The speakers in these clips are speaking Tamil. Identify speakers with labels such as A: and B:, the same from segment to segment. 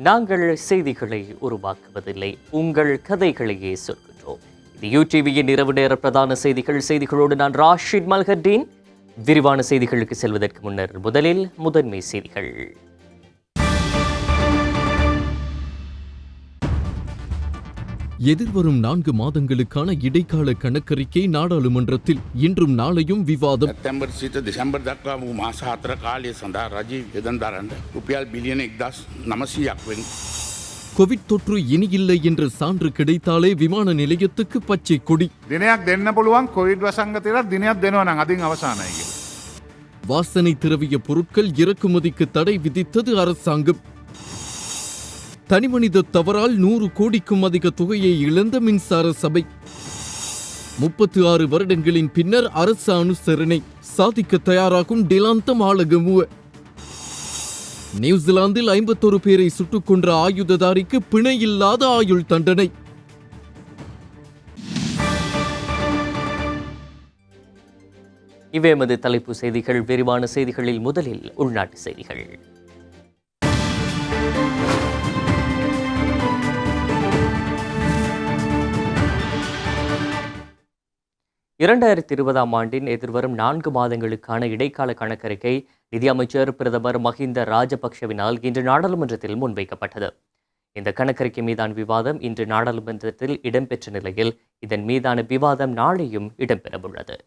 A: நாங்கள் செய்திகளை உருவாக்குவதில்லை, உங்கள் கதைகளையே சொல்கின்றோம். இது யூடிவியின் இரவு நேர பிரதான செய்திகளோடு நான் ராஷித் மல்ஹர்டீன். விரிவான செய்திகளுக்கு செல்வதற்கு முன்னர் முதலில் முதன்மை செய்திகள்.
B: எதிர்வரும் 4 மாதங்களுக்கான இடைக்கால கணக்கறிக்கை நாடாளுமன்றத்தில் இன்றும் நாளையும் விவாதம்.
C: සැප්තැම්බර් සිට දෙසැම්බර් දක්වා වූ මාස 4 කාලය සඳහා රජයේ වෙළඳ දරන්න රුපියල් බිලියන 1900ක් වෙන්.
B: கோவிட் தொற்று இனியில்லை என்ற சான்று கிடைத்தாலே விமான நிலையத்துக்கு பச்சை கொடி.
D: දිනයක් දෙන්න පුළුවන් කොවිඩ් වසංගතයට දිනයක් දෙනවා නම් අදින් අවසానයි කියලා.
B: வாசனை திரவிய பொருட்கள் இறக்குமதிக்கு தடை விதித்தது அரசாங்கம். தனிமனித தவறால் 100 கோடிக்கும் அதிக தொகையை இழந்த மின்சார சபை. 36 வருடங்களின் பின்னர் அரசு அனுசரணை சாதிக்க தயாராகும் டிலாந்த மாலகமுவ. நியூசிலாந்தில் 51 பேரை சுட்டுக் கொன்ற ஆயுததாரிக்கு பிணையில்லாத ஆயுள் தண்டனை.
A: இவை எமது தலைப்பு செய்திகள். விரிவான செய்திகளில் முதலில் உள்நாட்டு செய்திகள். 2020 ஆண்டின் எதிர்வரும் 4 மாதங்களுக்கான இடைக்கால கணக்கறிக்கை நிதியமைச்சர் பிரதமர் மஹிந்த ராஜபக்ஷவினால் இன்று நாடாளுமன்றத்தில் முன்வைக்கப்பட்டது. இந்த கணக்கறிக்கை மீதான விவாதம் இன்று நாடாளுமன்றத்தில் இடம்பெற்ற நிலையில் இதன் மீதான விவாதம் நாளையும் இடம்பெறவுள்ளது.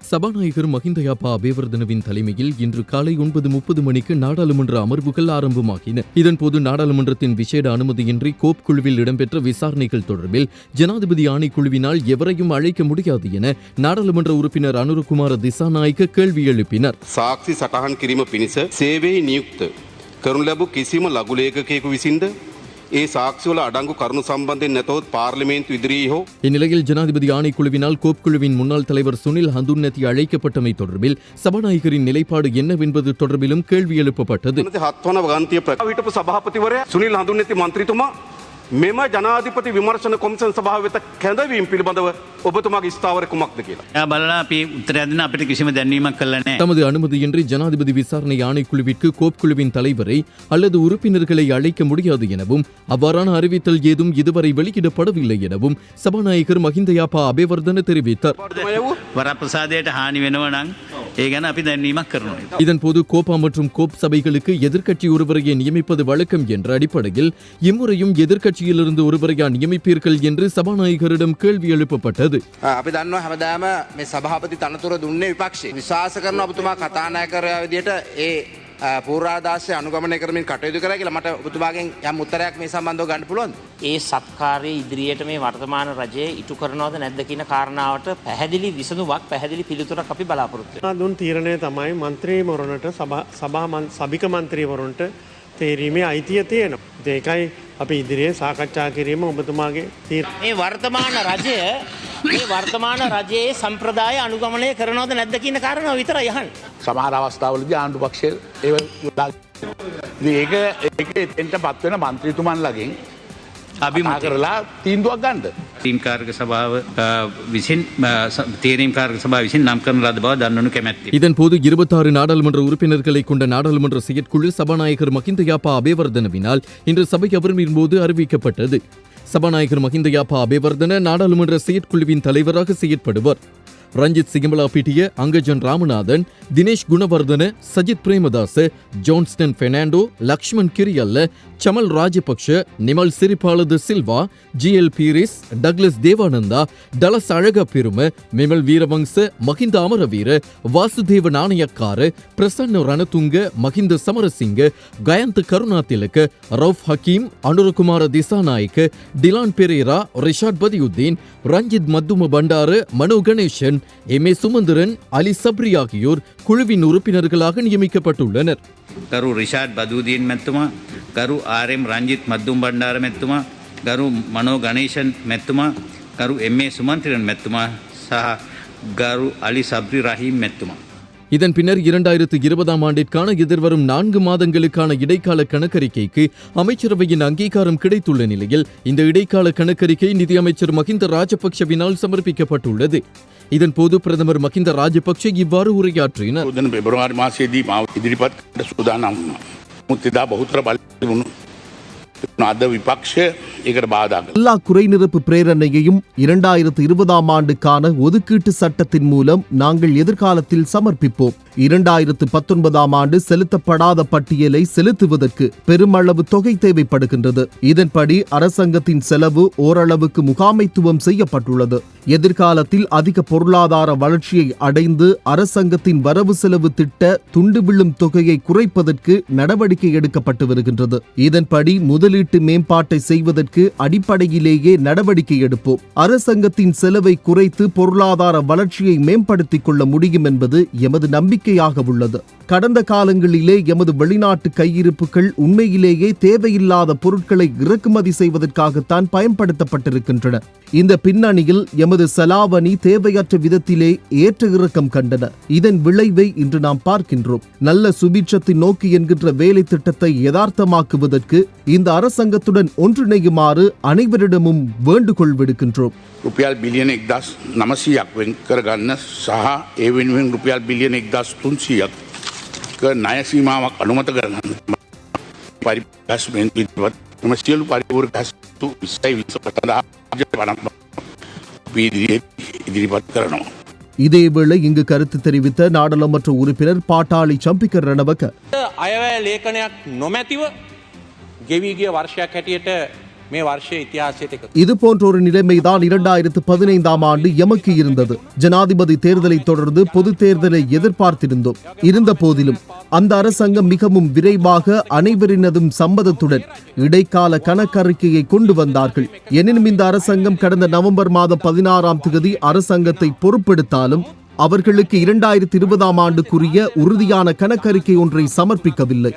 B: சபாநாயகர் மஹிந்தயாப்பா அபேவர்தனவின் தலைமையில் இன்று காலை 9:30 மணிக்கு நாடாளுமன்ற அமர்வுகள் ஆரம்பமாகின. இதன்போது நாடாளுமன்றத்தின் விசேட அனுமதியின்றி கோப் குழுவில் இடம்பெற்ற விசாரணைகள் தொடர்பில் ஜனாதிபதி ஆணைக்குழுவினால் எவரையும் அழைக்க முடியாது என நாடாளுமன்ற உறுப்பினர் அனுரகுமார திசாநாயக்க கேள்வி எழுப்பினர்.
E: சாட்சி සටහන් කිරීම පිණිස සේවයේ නියුක්ත කරනු ලැබූ කිසිම ලඝු ලේඛකයෙකු විසින්ද ඒ සාක්ෂිවල අඩංගු කරුණු සම්බන්ධයෙන් නැතොත් පාර්ලිමේන්තු ඉදිරියේ හෝ.
B: இந்நிலையில் ஜனாதிபதி ஆணைக்குழுவினால் கோப் குழுவின் முன்னாள் தலைவர் சுனில் ஹந்துன்னதி அழைக்கப்பட்டமை தொடர்பில் சபாநாயகரின் நிலைப்பாடு என்னவென்பது தொடர்பிலும் கேள்வி எழுப்பப்பட்டது.
E: 7 වන වගන්තිය හිටපු සභාපතිවරයා සුනිල් හඳුන්නති මන්ත්‍රීතුමා මෙම ජනාධිපති විමර්ශන කොමිෂන් සභාව වෙත කැඳවීම පිළිබඳව ඔබතුමාගේ ස්ථාවර කුමක්ද කියලා.
F: බලලා අපි උත්තරයක් දෙන්න අපිට කිසිම දැන්වීමක් කළා නැහැ.
B: தமது அனுமதியின்றி ஜனாதிபதி விசாரணை ஆணைக்குழுவிற்கு கோப் குழுவின் தலைவரை அல்லது உறுப்பினர்களை அழைக்க முடியாது எனவும் அவ்வாறான அறிவித்தல் ஏதும் இதுவரை வெளியிடப்படவில்லை எனவும் சபாநாயகர் மஹிந்தயாப்பா அபேவர்தன தெரிவித்தார்.
F: වරප්‍රසාදයට හානි වෙනවා නම් ඒ ගැන අපි දැන්වීමක් කරනවා.
B: இதன்போது கோப்பா மற்றும் கோப் சபைகளுக்கு எதிர்க்கட்சி ஒருவரையே நியமிப்பது வழக்கம் என்ற அடிப்படையில் இம்முறையும் எதிர்க்கட்சியிலிருந்து ஒருவரையா நியமிப்பீர்கள் என்று சபாநாயகரிடம் கேள்வி எழுப்பப்பட்டது.
G: අපි දන්නවා හැමදාම මේ සභාපති තනතුර දුන්නේ විපක්ෂය. විශ්වාස කරනවා ඔබතුමා කතානායකයා විදියට ඒ පූර්වාදාසය අනුගමනය කරමින් කටයුතු කරා කියලා. මට ඔබතුමාගෙන් යම් උත්තරයක් මේ සම්බන්ධව ගන්න පුළුවන්ද?
H: ඒ සත්කාරයේ ඉදිරියට මේ වර්තමාන රජය ඉටු කරනවද නැද්ද කියන කාරණාවට පැහැදිලි විසඳුමක්, පැහැදිලි පිළිතුරක් අපි බලාපොරොත්තු වෙනවා.
I: දුන් තීරණය තමයි මන්ත්‍රීවරුන්ට සභික මන්ත්‍රීවරුන්ට තේරීමේ අයිතිය තියෙනවා. ඒකයි අපි ඉදිරියේ සාකච්ඡා කිරීම ඔබතුමාගේ තීරණය.
H: මේ වර්තමාන රජයේ සම්ප්‍රදාය අනුගමනය කරනවද නැද්ද කියන කාරණාව විතරයි අහන්නේ.
C: සමහර අවස්ථාවලදී ආණ්ඩු පක්ෂය ඒක එතෙන්ට පත් වෙන മന്ത്രിතුමන්ලගෙන් අභිමත කරලා තීන්දුවක් ගන්නද?
F: තීන්කාරක සභාව විසින් තීරීම්කාරක සභාව විසින් නම් කරන ලද බව දන්වනු කැමැත්තේ.
B: இதன்போது 26 நாடாளுமன்ற உறுப்பினர்களை கொண்ட நாடாளுமன்ற செயற்குழு சபாநாயகர் மஹிந்தயாப்பா அபேவர்தனவினால் இன்று சபை அமர்வின் போது அறிவிக்கப்பட்டது. சபாநாயகர் மஹிந்தயாப்பா அபேவர்தன நாடாளுமன்ற செயற்குழுவின் தலைவராக செயற்படுவார். ரஞ்சித் சிங்கமலாபிட்டிய, அங்கஜன் ராமநாதன், தினேஷ் குணவர்தன, சஜித் பிரேமதாச, ஜான்ஸ்டன் பெர்னாண்டோ, லக்ஷ்மண் கிரியல்ல, சமல் ராஜபக்ஷ, நிமல் சிறிபாலது சில்வா, ஜிஎல் பீரிஸ், டக்ளஸ் தேவானந்தா, டலஸ் அழக பெரும, மிமல் வீரவங்ச, மஹிந்த அமரவீர, வாசுதேவ நாணயக்கார, பிரசன்ன ரணதுங்க, மஹிந்த சமரசிங்க, கயந்த் கருணாதிலக, ரவுஃப் ஹக்கீம், அனுரகுமார திசாநாயக்க, டிலான் பெரேரா, ரிஷாட் பதியுத்தீன், ரஞ்சித் மத்தும பண்டார, மனோ கணேசன், எம்.ஏ. சுமந்திரன், அலி சப்ரி ஆகியோர் குழுவின் உறுப்பினர்களாக நியமிக்கப்பட்டுள்ளனர்.
F: ගරු රිෂාඩ් බදූදීන් මැතිතුමා, ගරු ආර්.එම්. රංජිත් මද්දුම් බණ්ඩාර මැතිතුමා, ගරු මනෝ ගණේෂන් මැතිතුමා, ගරු එම්.ඒ. සුමන්තිරන් මැතිතුමා සහ ගරු අලි සබ්රි රහීම් මැතිතුමා.
B: இதன் பின்னர் 2020ஆம் ஆண்டிற்கான எதிர்வரும் 4 மாதங்களுக்கான இடைக்கால கணக்கறிக்கைக்கு அமைச்சரவையின் அங்கீகாரம் கிடைத்துள்ள நிலையில் இந்த இடைக்கால கணக்கறிக்கை நிதியமைச்சர் மஹிந்த ராஜபக்ஷவினால் சமர்ப்பிக்கப்பட்டுள்ளது. இதன்போது பிரதமர் மஹிந்த ராஜபக்ஷ இவ்வாறு உரையாற்றினார்.
C: පෙබරවාරි මාසයේදී මාව ඉදිරිපත් කරන්න සූදානම් වුණා. මුත් එදා බහුතර බලවුණු අද විපක්ෂය ඒකට බාධා කළා.
J: எல்லா குறைநிரப்பு பிரேரணையையும் 2020ஆம் ஆண்டுக்கான ஒதுக்கீட்டு சட்டத்தின் மூலம் நாங்கள் எதிர்காலத்தில் சமர்ப்பிப்போம். 2019ஆம் ஆண்டு செலுத்தப்படாத பட்டியலை செலுத்துவதற்கு பெருமளவு தொகை தேவைப்படுகின்றது. இதன்படி அரசாங்கத்தின் செலவு ஓரளவுக்கு முகாமைத்துவம் செய்யப்பட்டுள்ளது. எதிர்காலத்தில் அதிக பொருளாதார வளர்ச்சியை அடைந்து அரசாங்கத்தின் வரவு செலவு திட்ட துண்டு விழும் தொகையை குறைப்பதற்கு நடவடிக்கை எடுக்கப்பட்டு வருகின்றது. இதன்படி முதலீட்டு மேம்பாட்டை செய்வதற்கு அடிப்படையிலேயே நடவடிக்கை எடுப்போம். அரசாங்கத்தின் செலவை குறைத்து பொருளாதார வளர்ச்சியை மேம்படுத்திக் கொள்ள முடியும் என்பது எமது நம்பிக்கையாக உள்ளது. கடந்த காலங்களிலே எமது வெளிநாட்டு கையிருப்புகள் உண்மையிலேயே தேவையில்லாத பொருட்களை இறக்குமதி செய்வதற்காகத்தான் பயன்படுத்தப்பட்டிருக்கின்றன. இந்த பின்னணியில் எமது செலாவணி தேவையற்ற விதத்திலே ஏற்ற இறக்கம் கண்டன. இதன் விளைவை இன்று நாம் பார்க்கின்றோம். நல்ல சுபீட்சத்தின் நோக்கி என்கின்ற வேலை திட்டத்தை யதார்த்தமாக்குவதற்கு இந்த அரசாங்கத்துடன் ஒன்றிணையுமாறு அனைவரிடமும் வேண்டுகோள் விடுக்கின்றோம்.
C: රුපියල් බිලියන 1900ක් වෙන් කරගන්න සහ ඒ වෙනුවෙන් රුපියල් බිලියන 1300ක ණය සීමාවක් අනුමත කරගන්න. පරිපස්මෙන්තු ඉදිරිපත් මෙම සියලු පරිපූර්ණ ගස්තු 20 ඉදිරිපත් කරනවා.
J: இதேவேளை இங்கு கருத்து தெரிவித்த நாடாளுமன்ற உறுப்பினர் பாட்டாளி சம்பிக்க ரணவக்க
K: අයවැය ලේඛනයක් නොමැතිව ගෙවී ගිය වර්ෂයක් හැටියට මේ වර්ෂයේ ඉතිහාසයට එකතු.
J: இது போன்ற ஒரு நிலைமைதான் 2015ஆம் ஆண்டு எமக்கு இருந்தது. ஜனாதிபதி தேர்தலை தொடர்ந்து பொது தேர்தலை எதிர்பார்த்திருந்தோம். இருந்த போதிலும் அந்த அரசாங்கம் மிகவும் விரைவாக அனைவரினதும் சம்மதத்துடன் இடைக்கால கணக்கறிக்கையை கொண்டு வந்தார்கள். எனினும் இந்த அரசாங்கம் கடந்த நவம்பர் மாதம் 16ஆம் தேதி அரசாங்கத்தை பொறுப்பெடுத்தாலும் அவர்களுக்கு 2020ஆம் ஆண்டுக்குரிய உறுதியான கணக்கறிக்கை ஒன்றை சமர்ப்பிக்கவில்லை.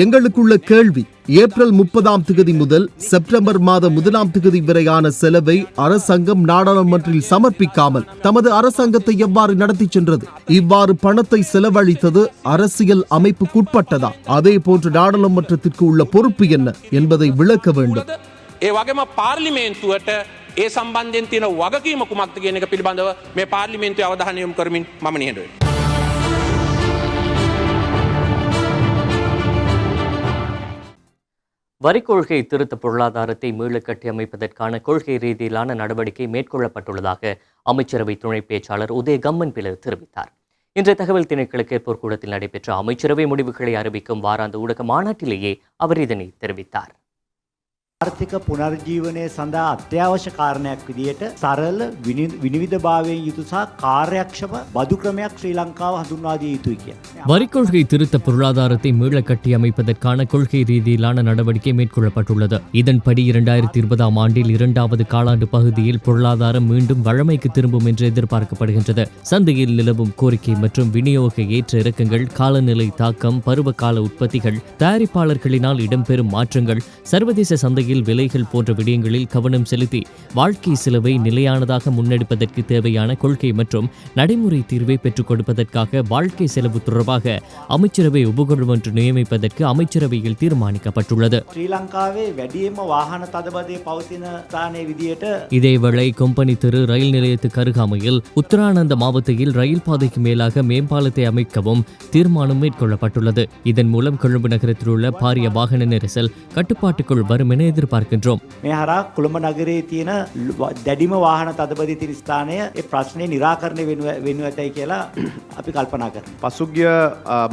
J: எங்களுக்குள்ள கேள்வி, ஏப்ரல் 30ஆம் தேதி முதல் செப்டம்பர் மாதம் 1ஆம் தேதி வரையான செலவை அரசாங்கம் நாடாளுமன்றில் சமர்ப்பிக்காமல் தமது அரசாங்கத்தை எவ்வாறு நடத்தி சென்றது? இவ்வாறு பணத்தை செலவழித்தது அரசியல் அமைப்புக்குட்பட்டதா? அதே போன்று நாடாளுமன்றத்திற்கு உள்ள பொறுப்பு என்ன என்பதை விளக்க வேண்டும்.
K: ඒ වගේම පාර්ලිමේන්තුවට ඒ සම්බන්ධයෙන් තියෙන වගකීම කුමක්ද කියන එක පිළිබඳව මේ පාර්ලිමේන්තුවේ අවධානය යොමු කරමින් මම නිහඬ වෙනවා.
A: வரி கொள்கை திருத்த பொருளாதாரத்தை மீள கட்டியமைப்பதற்கான கொள்கை ரீதியிலான நடவடிக்கை மேற்கொள்ளப்பட்டுள்ளதாக அமைச்சரவை துணை பேச்சாளர் உதய கம்மன்பில தெரிவித்தார். இன்றைய தகவல் திணைக்கள கேட்போர் கூடத்தில் நடைபெற்ற அமைச்சரவை முடிவுகளை அறிவிக்கும் வாராந்த ஊடக மாநாட்டிலேயே அவர் இதனை தெரிவித்தார்.
L: ආර්ථික පුනර්ජීවනය සඳහා අත්‍යවශ්‍ය කාරණයක් විදියට සරල විනිවිදභාවයෙන් යුතු සහ කාර්යක්ෂම බදු ක්‍රමයක් ශ්‍රී ලංකාව හඳුන්වා දිය යුතුයි කියන්නේ.
A: வரிக்கொள்கை திருத்த பொருளாதாரத்தை மீள கட்டியமைப்பதற்கான கொள்கை ரீதியிலான நடவடிக்கை மேற்கொள்ளப்பட்டுள்ளது. இதன்படி 2020ஆம் ஆண்டில் 2வது காலாண்டு பகுதியில் பொருளாதாரம் மீண்டும் வழமைக்கு திரும்பும் என்று எதிர்பார்க்கப்படுகின்றது. சந்தையில் நிலவும் கோரிக்கை மற்றும் விநியோக ஏற்ற இறக்கங்கள், காலநிலை தாக்கம், பருவகால உற்பத்திகள், தயாரிப்பாளர்களினால் இடம்பெறும் மாற்றங்கள், சர்வதேச சந்தையில் விலைகள் போன்ற விடயங்களில் கவனம் செலுத்தி வாழ்க்கை செலவை நிலையானதாக முன்னெடுப்பதற்கு தேவையான கொள்கை மற்றும் நடைமுறை தீர்வை பெற்றுக் கொடுப்பதற்காக வாழ்க்கை செலவு தொடர்பாக அமைச்சரவை உபகுழு ஒன்று நியமிப்பதற்கு அமைச்சரவையில் தீர்மானிக்கப்பட்டுள்ளது. இதேவேளை கொம்பனி தெரு ரயில் நிலையத்துக்கு அருகாமையில் உத்தரானந்த மாவட்டத்தில் ரயில் பாதைக்கு மேலாக மேம்பாலத்தை அமைக்கவும் தீர்மானம் மேற்கொள்ளப்பட்டுள்ளது. இதன் மூலம் கொழும்பு நகரத்தில் உள்ள பாரிய வாகன நெரிசல் கட்டுப்பாட்டுக்குள் வரும் என எதிர்பார்க்கின்றோம்.
L: මේ හරහා කොළඹ නගරයේ තියෙන දැඩිම වාහන තදබදී තියෙන ස්ථානය ඒ ප්‍රශ්නේ निराකරණය වෙනු ඇතයි කියලා අපි කල්පනා කරනවා.
M: පසුගිය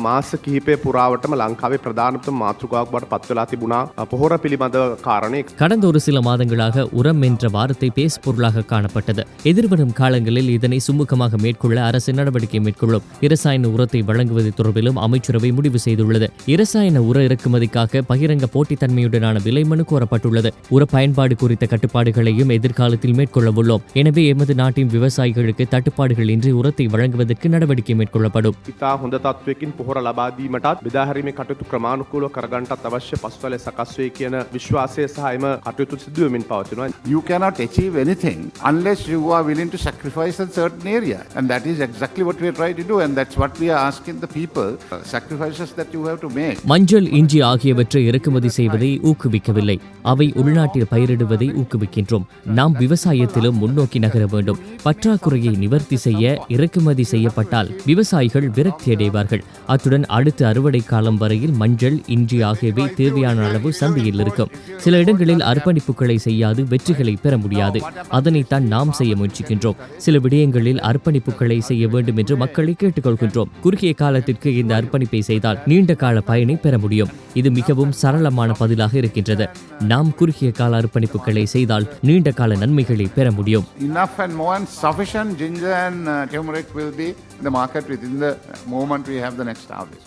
M: මාස කිහිපය පුරාවටම ලංකාවේ ප්‍රධානතම මාතෘකාවක් බවට පත් වෙලා තිබුණා පොහොර පිළිබඳව කාරණේ.
A: கடந்த ஒரு சில மாதங்களாக உரம் என்ற வார்த்தை பேஸ் பொருளாக காணப்பட்டது. எதிர்வரும் காலங்களில் இதனை சுமூகமாக மேற்கொள்ள அரசு நடவடிக்கை மேற்கொள்ளும். இரசாயன உரத்தை வழங்குவது தொடர்பிலும் அமைச்சரவை முடிவு செய்துள்ளது. இரசாயன உர இறக்குமதிக்காக பகிரங்க போட்டித்தன்மையுடனான விலை மனு கோரப்பட்டது. அறிவிக்கப்பட்டுள்ளது. உர பயன்பாடு குறித்த கட்டுப்பாடுகளையும் எதிர்காலத்தில் மேற்கொள்ள உள்ளோம். எனவே எமது நாட்டின் விவசாயிகளுக்கு தட்டுப்பாடுகள் இன்றி உரத்தை வழங்குவதற்கு நடவடிக்கை மேற்கொள்ளப்படும்.
M: ඉතා හොඳ තත්වයකින් පොහොර ලබා දීමටත් බෙදාහැරීමේ කටයුතු ක්‍රමානුකූලව කරගන්නටත් අවශ්‍ය පසුතල සකස් වේ කියන විශ්වාසය සහ එම කටයුතු සිදු වෙමින් පවතිනවා.
D: You cannot achieve anything unless you are willing to sacrifice a certain area. And that is exactly what we are trying to do. And that's what we are asking the people, sacrifices that you have to make.
A: மஞ்சள், இஞ்சி ஆகியவற்றை இறக்குமதி செய்வதை ஊக்குவிக்கவில்லை. அவை உள்நாட்டில் பயிரிடுவதை ஊக்குவிக்கின்றோம். நாம் விவசாயத்திலும் முன்னோக்கி நகர வேண்டும். பற்றாக்குறையை நிவர்த்தி செய்ய இறக்குமதி செய்யப்பட்டால் விவசாயிகள் விரக்தி அடைவார்கள். அத்துடன் அடுத்த அறுவடை காலம் வரையில் மஞ்சள், இஞ்சி ஆகியவை தேவையான அளவு சந்தையில் இருக்கும். சில இடங்களில் அர்ப்பணிப்புகளை செய்யாது வெற்றிகளை பெற முடியாது. அதனைத்தான் நாம் செய்ய முயற்சிக்கின்றோம். சில விடயங்களில் அர்ப்பணிப்புகளை செய்ய வேண்டும் என்று மக்களை கேட்டுக்கொள்கின்றோம். குறுகிய காலத்திற்கு இந்த அர்ப்பணிப்பை செய்தால் நீண்ட கால பயனை பெற முடியும். இது மிகவும் சரளமான பதிலாக இருக்கின்றது. நாம் குறுகிய கால அர்ப்பணிப்புகளை செய்தால் நீண்ட கால நன்மைகளை பெற முடியும்.
D: Enough and more and sufficient ginger and turmeric will be in the market within the moment we have the next harvest.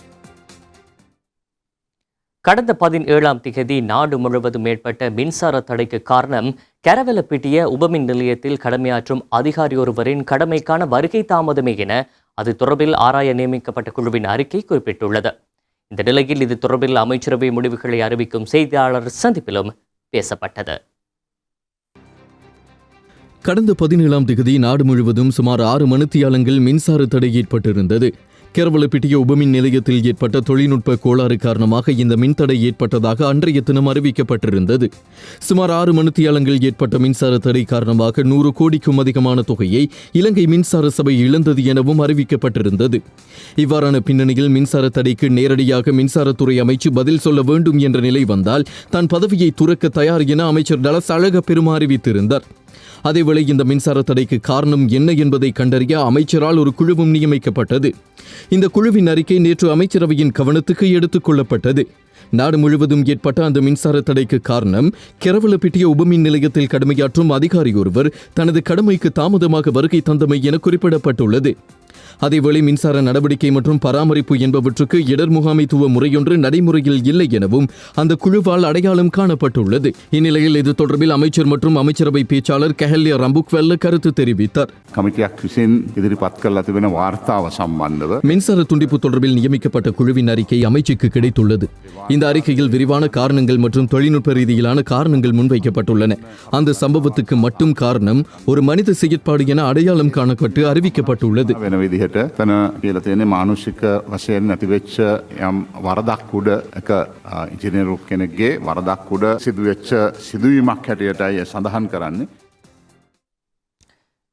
A: கடந்த 17ஆம் திகதி நாடு முழுவதும் ஏற்பட்ட மின்சார தடைக்கு காரணம் கரவலப்பிட்டிய உபமின் நிலையத்தில் கடமையாற்றும் அதிகாரி ஒருவரின் கடமைக்கான வருகை தாமதமே என அது தொடர்பில் ஆராய நியமிக்கப்பட்ட குழுவின் அறிக்கை குறிப்பிட்டுள்ளது. இந்த நிலையில் இது தொடர்பில் அமைச்சரவை முடிவுகளை அறிவிக்கும் செய்தியாளர் சந்திப்பிலும் பேசப்பட்டது.
B: கடந்த 17ஆம் திகதி நாடு முழுவதும் சுமார் 6 மணித்தியாலங்கள் மின்சார தடை ஏற்பட்டிருந்தது. கரவலப்பிட்டிய உபமின் நிலையத்தில் ஏற்பட்ட தொழில்நுட்ப கோளாறு காரணமாக இந்த மின்தடை ஏற்பட்டதாக அன்றைய தினம் அறிவிக்கப்பட்டிருந்தது. சுமார் 6 மணித்தியாலங்கள் ஏற்பட்ட மின்சார தடை காரணமாக 100 கோடிக்கும் அதிகமான தொகையை இலங்கை மின்சார சபை இழந்தது எனவும் அறிவிக்கப்பட்டிருந்தது. இவ்வாறான பின்னணியில் மின்சார தடைக்கு நேரடியாக மின்சாரத்துறை அமைச்சு பதில் சொல்ல வேண்டும் என்ற நிலை வந்தால் தான் பதவியை துறக்க தயார் என அமைச்சர் டலஸ் அழகப்பெருமா அறிவித்திருந்தார். அதேவேளை இந்த மின்சார தடைக்கு காரணம் என்ன என்பதை கண்டறிய அமைச்சரால் ஒரு குழுவும் நியமிக்கப்பட்டது. இந்த குழுவின் அறிக்கை நேற்று அமைச்சரவையின் கவனத்துக்கு எடுத்துக் கொள்ளப்பட்டது. நாடு முழுவதும் ஏற்பட்ட அந்த மின்சார தடைக்கு காரணம் கரவலப்பிட்டிய உபமின் நிலையத்தில் கடமையாற்றும் அதிகாரி ஒருவர் தனது கடமைக்கு தாமதமாக வருகை தந்தமை என குறிப்பிடப்பட்டுள்ளது. அதேவேளை மின்சார நடவடிக்கை மற்றும் பராமரிப்பு என்பவற்றுக்கு இடர் முகாமைத்துவ முறையொன்று நடைமுறையில் இல்லை எனவும் அந்த குழுவால் அடையாளம் காணப்பட்டுள்ளது. இந்நிலையில் இது தொடர்பில் அமைச்சர் மற்றும் அமைச்சரவை பேச்சாளர் கெஹல்லிய ரம்புக்வெல்ல கருத்து தெரிவித்தார். மின்சார துண்டிப்பு தொடர்பில் நியமிக்கப்பட்ட குழுவின் அறிக்கை அமைச்சுக்கு கிடைத்துள்ளது. இந்த அறிக்கையில் விரிவான காரணங்கள் மற்றும் தொழில்நுட்ப ரீதியிலான காரணங்கள் முன்வைக்கப்பட்டுள்ளன. அந்த சம்பவத்துக்கு மட்டும் காரணம் ஒரு மனித செயற்பாடு என அடையாளம் காணப்பட்டு அறிவிக்கப்பட்டுள்ளது.
C: තන කියලා තියෙන්නේ මානුෂික වශයෙන් නැතිවෙච්ච යම් වරදක් උඩ එක ඉංජිනේරු කෙනෙක්ගේ වරදක් උඩ සිදුවෙච්ච සිදුවීමක් හැටියටයි සඳහන් කරන්නේ.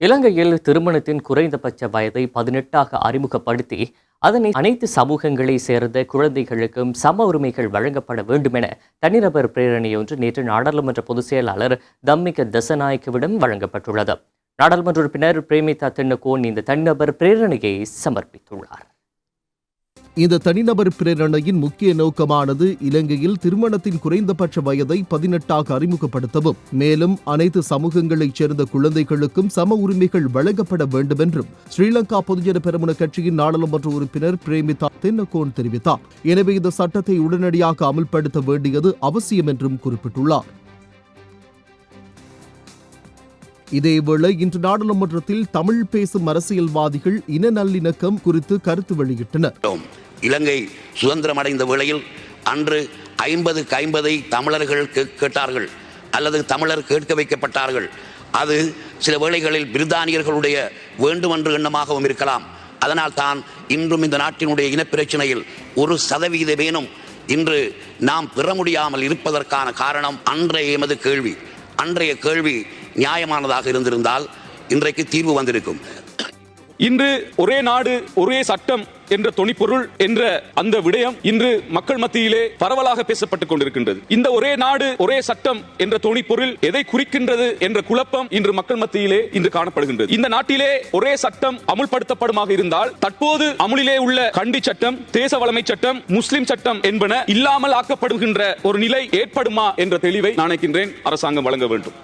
A: இலங்கையில் திருமணத்தின் குறைந்தபட்ச வயதை 18ஆக அறிமுகப்படுத்தி அதனை அனைத்து சமூகங்களை சேர்ந்த குழந்தைகளுக்கும் சம உரிமைகள் வழங்கப்பட வேண்டும் என தனிநபர் பிரேரணையொன்று நேற்று நாடாளுமன்ற பொதுச் செயலாளர் தம்மிக தசநாயக்கவிடம் வழங்கப்பட்டுள்ளது. நாடாளுமன்ற உறுப்பினர் பிரேமிதா தென்னகோன் இந்த தனிநபர் பிரேரணையை சமர்ப்பித்துள்ளார்.
J: இந்த தனிநபர் பிரேரணையின் முக்கிய நோக்கமானது இலங்கையில் திருமணத்தின் குறைந்தபட்ச வயதை 18ஆக அறிமுகப்படுத்தவும் மேலும் அனைத்து சமூகங்களைச் சேர்ந்த குழந்தைகளுக்கும் சம உரிமைகள் வழங்கப்பட வேண்டும் என்றும் ஸ்ரீலங்கா பொதுஜன பெரமுன கட்சியின் நாடாளுமன்ற உறுப்பினர் பிரேமிதா தென்னகோன் தெரிவித்தார். எனவே இந்த சட்டத்தை உடனடியாக அமல்படுத்த வேண்டியது அவசியம் என்றும் குறிப்பிட்டுள்ளார். இதேவேளை இன்று நாடாளுமன்றத்தில் தமிழ் பேசும் அரசியல்வாதிகள் இன நல்லிணக்கம் குறித்து கருத்து வெளியிட்டனர்.
N: இலங்கை சுதந்திரம் அடைந்த வேளையில் அன்று 50க்கு 50 தமிழர்கள் கேட்டார்கள் அல்லது தமிழர் கேட்க வைக்கப்பட்டார்கள். அது சில வேளைகளில் பிரித்தானியர்களுடைய வேண்டுமென்று எண்ணமாகவும் இருக்கலாம். அதனால் தான் இன்றும் இந்த நாட்டினுடைய இனப்பிரச்சனையில் 1% இன்று நாம் பெற முடியாமல் இருப்பதற்கான காரணம் அன்றைய கேள்வி நியாயமானதாக இருந்திருந்தால் இன்றைக்கு தீர்வு வந்திருக்கும்.
K: இன்று ஒரே நாடு ஒரே சட்டம் என்ற தொனிப்பொருள் என்ற அந்த விடயம் இன்று மக்கள் மத்தியிலே பரவலாக பேசப்பட்டுக் கொண்டிருக்கின்றது. இந்த ஒரே நாடு ஒரே சட்டம் என்ற தொனிப்பொருள் எதை குறிக்கின்றது என்ற குழப்பம் இன்று மக்கள் மத்தியிலே இன்று காணப்படுகின்றது. இந்த நாட்டிலே ஒரே சட்டம் அமுல்படுத்தப்படுமாக இருந்தால் தற்போது அமுலிலே உள்ள கண்டி சட்டம், தேச வளமை சட்டம், முஸ்லிம் சட்டம் என்பன இல்லாமல் ஆக்கப்படுகின்ற ஒரு நிலை ஏற்படுமா என்ற தெளிவை நான் நினைக்கின்றேன் அரசாங்கம் வழங்க வேண்டும்.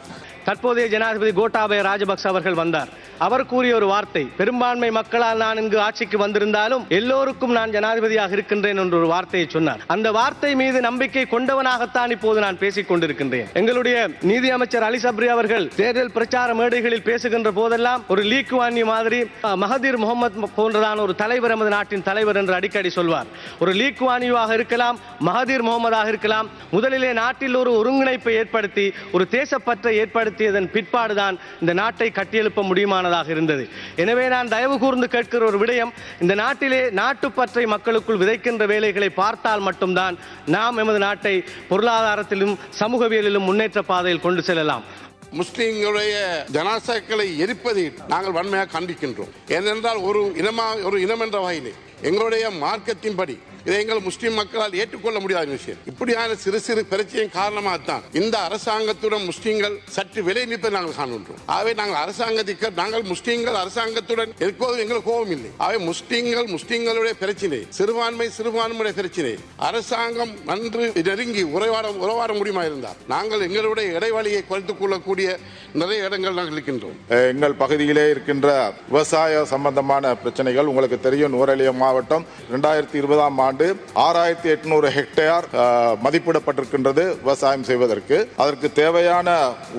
I: தற்போதைய ஜனாதிபதி கோட்டாபய ராஜபக்ச அவர்கள் வந்தார். அவர் கூறிய ஒரு வார்த்தை, பெரும்பான்மை மக்களால் நான் இங்கு ஆட்சிக்கு வந்திருந்தாலும் எல்லோருக்கும் நான் ஜனாதிபதியாக இருக்கின்றேன் என்ற ஒரு வார்த்தையை சொன்னார். அந்த வார்த்தை மீது நம்பிக்கை கொண்டவனாகத்தான் இப்போது நான் பேசிக் கொண்டிருக்கின்றேன். எங்களுடைய நீதி அமைச்சர் அலி சப்ரி அவர்கள் தேர்தல் பிரச்சார மேடைகளில் பேசுகின்ற போதெல்லாம் ஒரு லீக் வாணி மாதிரி மஹதீர் முகமது போன்றதான ஒரு தலைவர் எமது நாட்டின் தலைவர் என்று அடிக்கடி சொல்வார். ஒரு லீக் வாணியாக இருக்கலாம், மஹதீர் முகமதாக இருக்கலாம். முதலிலே நாட்டில் ஒரு ஒருங்கிணைப்பை ஏற்படுத்தி ஒரு தேசப்பற்றை ஏற்படுத்தியதன் பிற்பாடுதான் இந்த நாட்டை கட்டியெழுப்ப முடியுமானதாக இருந்தது. எனவே நான் தயவு கூர்ந்து கேட்கிற ஒரு விடயம், இந்த நாட்டிலே நாட்டுப்பற்றை மக்களுக்குள் விதைக்கின்ற வேலைகளை பார்த்தால் மட்டும்தான் நாம் எமது நாட்டை பொருளாதாரத்திலும் சமூகவியலிலும் முன்னேற்ற பாதையில் கொண்டு செல்லலாம்.
C: முஸ்லிம்களுடைய ஜனாசாக்களை எரிப்பதை நாங்கள் வன்மையாக கண்டிக்கின்றோம். ஏனென்றால் ஒரு இனம் என்ற வகையிலே எங்களுடைய மார்க்கத்தின்படி இதை எங்கள் முஸ்லிம் மக்களால் ஏற்றுக்கொள்ள முடியாத விஷயம். இப்படியான சிறு சிறு பிரச்சனையின் காரணமாகத்தான் இந்த அரசாங்கத்துடன் முஸ்லிம்கள் சற்று விலை நிற்பதை நாங்கள் காண்கின்றோம். ஆகவே நாங்கள் முஸ்லிம்கள் அரசாங்கத்துடன் எப்போதும் எங்களுக்கு கோபம் இல்லை. ஆகவே முஸ்லிம்களுடைய பிரச்சனை, சிறுபான்மையுடைய பிரச்சனை அரசாங்கம் நன்று நெருங்கி உறவாட முடியுமா இருந்தால் நாங்கள் எங்களுடைய இடைவெளியை குறைத்துக் கொள்ளக்கூடிய நிறைய இடங்கள் நாங்கள் இருக்கின்றோம்.
O: எங்கள் பகுதியிலே இருக்கின்ற விவசாய சம்பந்தமான பிரச்சனைகள் உங்களுக்கு தெரியும். நுவரெலியா மாவட்டம் 2020 ஆண்டு 6800 ஹெக்டேர் மதிப்பிடப்பட்டிருக்கின்றது விவசாயம் செய்வதற்கு. அதற்கு தேவையான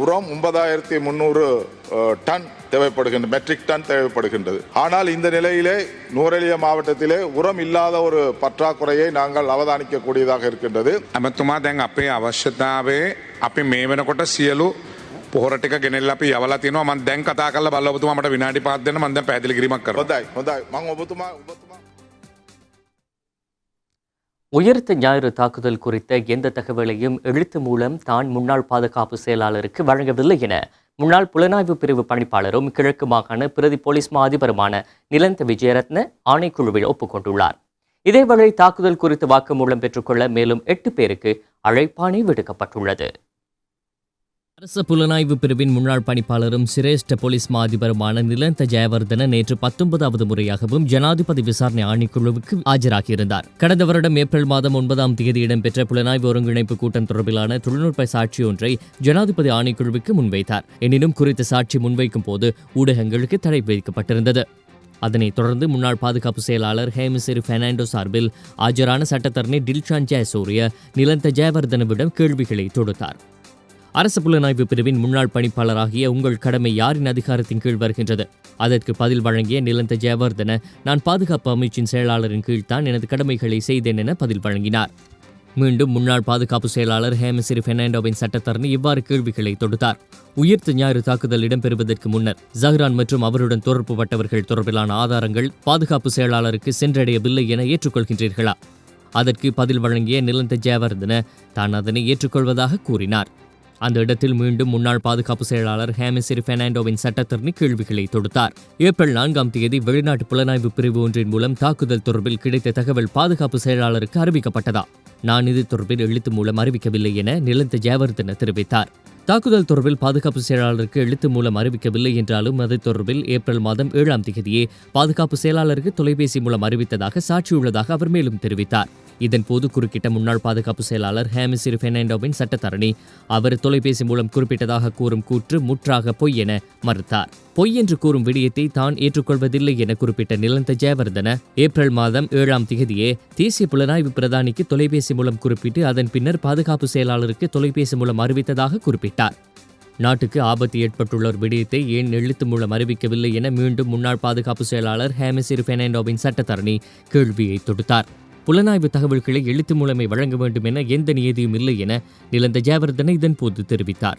O: உரம் 9300 டன் தேவைப்படுகின்ற மெட்ரிக் டன் தேவைப்படுகின்றது. ஆனால் இந்த நிலையிலே நுவரெலியா மாவட்டத்திலே உரம் இல்லாத ஒரு பற்றாக்குறையை நாங்கள் அவதானிக்க கூடியதாக இருக்கின்றது.
P: අමතුමා දැන් අපේ අවශ්‍යතාවේ අපි මේ වෙනකොට සියලු පොහොර ටික ගෙනෙල්ලා අපි යවලා තිනවා. මම දැන් කතා කරලා බලලා ඔබතුමා මට විනාඩි 5ක් දෙන්න. මම දැන් පැහැදිලි කිරීමක් කරනවා.
O: හොඳයි මම ඔබතුමා
A: உயிர்த்த ஞாயிறு தாக்குதல் குறித்த எந்த தகவலையும் எழுத்து மூலம் தான் முன்னாள் பாதுகாப்பு செயலாளருக்கு வழங்கவில்லை என முன்னாள் புலனாய்வு பிரிவு பணிப்பாளரும் கிழக்கு மாகாண பிரதி போலீஸ் மா அதிபருமான நிலந்த விஜயரத்ன ஆணைக்குழுவில் ஒப்புக்கொண்டுள்ளார். இதேவேளை தாக்குதல் குறித்து வாக்குமூலம் பெற்றுக்கொள்ள மேலும் 8 பேருக்கு அழைப்பாணை விடுக்கப்பட்டுள்ளது. அரச புலனாய்வு பிரிவின் முன்னாள் பணிப்பாளரும் சிரேஷ்ட போலீஸ் மா அதிபருமான நிலந்த ஜெயவர்தன நேற்று 19வது முறையாகவும் ஜனாதிபதி விசாரணை ஆணைக்குழுவுக்கு ஆஜராகியிருந்தார். கடந்த வருடம் ஏப்ரல் மாதம் 9ஆம் தேதி இடம்பெற்ற புலனாய்வு ஒருங்கிணைப்பு கூட்டம் தொடர்பிலான தொழில்நுட்ப சாட்சி ஒன்றை ஜனாதிபதி ஆணைக்குழுவுக்கு முன்வைத்தார். எனினும் குறித்த சாட்சி முன்வைக்கும் போது ஊடகங்களுக்கு தடை விதிக்கப்பட்டிருந்தது. அதனைத் தொடர்ந்து முன்னாள் பாதுகாப்பு செயலாளர் ஹேமிசிறி பெர்னாண்டோ சார்பில் ஆஜரான சட்டத்தரணி டில்ஷான் ஜெயசூரிய நிலந்த ஜெயவர்தனவிடம் கேள்விகளை தொடுத்தார். அரசு புலனாய்வு பிரிவின் முன்னாள் பணிப்பாளராகிய உங்கள் கடமை யாரின் அதிகாரத்தின் கீழ் வருகின்றது? அதற்கு பதில் வழங்கிய நிலந்த ஜெயவர்தன, நான் பாதுகாப்பு அமைச்சின் செயலாளரின் கீழ்தான் எனது கடமைகளை செய்தேன் என பதில் வழங்கினார். மீண்டும் முன்னாள் பாதுகாப்பு செயலாளர் ஹேமிசிறி பெர்னாண்டோவின் சட்டத்தரணி இவ்வாறு கேள்விகளை தொடுத்தார். உயிர்த்த ஞாயிறு தாக்குதல் இடம்பெறுவதற்கு முன்னர் ஜஹ்ரான் மற்றும் அவருடன் தொடர்புபட்டவர்கள் தொடர்பிலான ஆதாரங்கள் பாதுகாப்பு செயலாளருக்கு சென்றடையவில்லை என ஏற்றுக்கொள்கின்றீர்களா? அதற்கு பதில் வழங்கிய நிலந்த ஜெயவர்தன தான் அதனை ஏற்றுக்கொள்வதாக கூறினார். அந்த இடத்தில் மீண்டும் முன்னாள் பாதுகாப்பு செயலாளர் ஹேமிசிறி பெர்னாண்டோவின் சட்டத்தரணி கேள்விகளை தொடுத்தார். ஏப்ரல் 4ஆம் தேதி வெளிநாட்டு புலனாய்வு பிரிவு ஒன்றின் மூலம் தாக்குதல் தொடர்பில் கிடைத்த தகவல் பாதுகாப்பு செயலாளருக்கு அறிவிக்கப்பட்டதா? நான் இது தொடர்பில் எழுத்து மூலம் அறிவிக்கவில்லை என நிலந்த ஜெயவர்தன தெரிவித்தார். தாக்குதல் தொடர்பில் பாதுகாப்பு செயலாளருக்கு எழுத்து மூலம் அறிவிக்கவில்லை என்றாலும் அது தொடர்பில் ஏப்ரல் மாதம் 7ஆம் தேதியே பாதுகாப்பு செயலாளருக்கு தொலைபேசி மூலம் அறிவித்ததாக சாட்சியுள்ளதாக அவர் மேலும் தெரிவித்தார். இதன்போது குறுக்கிட்ட முன்னாள் பாதுகாப்பு செயலாளர் ஹேமிசிறி பெர்னாண்டோவின் சட்டத்தரணி அவர் தொலைபேசி மூலம் குறிப்பிட்டதாக கூறும் கூற்று முற்றாக பொய் என மறுத்தார். பொய் என்று கூறும் விடயத்தை தான் ஏற்றுக்கொள்வதில்லை என குறிப்பிட்ட நிலந்த ஜெயவர்தன ஏப்ரல் மாதம் 7ஆம் தேதியே தேசிய புலனாய்வு பிரதானிக்கு தொலைபேசி மூலம் குறிப்பிட்டு அதன் பின்னர் பாதுகாப்பு செயலாளருக்கு தொலைபேசி மூலம் அறிவித்ததாக குறிப்பிட்டார். நாட்டுக்கு ஆபத்து ஏற்பட்டுள்ள ஒரு விடயத்தை ஏன் எழுத்து மூலம் அறிவிக்கவில்லை என மீண்டும் முன்னாள் பாதுகாப்பு செயலாளர் ஹேமிசிறி பெர்னாண்டோவின் சட்டத்தரணி கேள்வியை தொடுத்தார். புலனாய்வு தகவல்களை எழுத்து மூலமே வழங்க வேண்டும் என எந்த நியதியும் இல்லை என நிலந்த ஜெயவர்தன இதன்போது தெரிவித்தார்.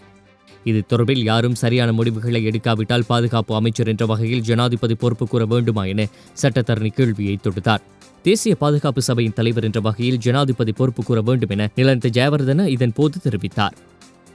A: இது தொடர்பில் யாரும் சரியான முடிவுகளை எடுக்காவிட்டால் பாதுகாப்பு அமைச்சர் என்ற வகையில் ஜனாதிபதி பொறுப்பு கூற வேண்டுமா என சட்டத்தரணி கேள்வியை தொடுத்தார். தேசிய பாதுகாப்பு சபையின் தலைவர் என்ற வகையில் ஜனாதிபதி பொறுப்பு கூற வேண்டும் என நிலந்த ஜெயவர்தன இதன்போது தெரிவித்தார்.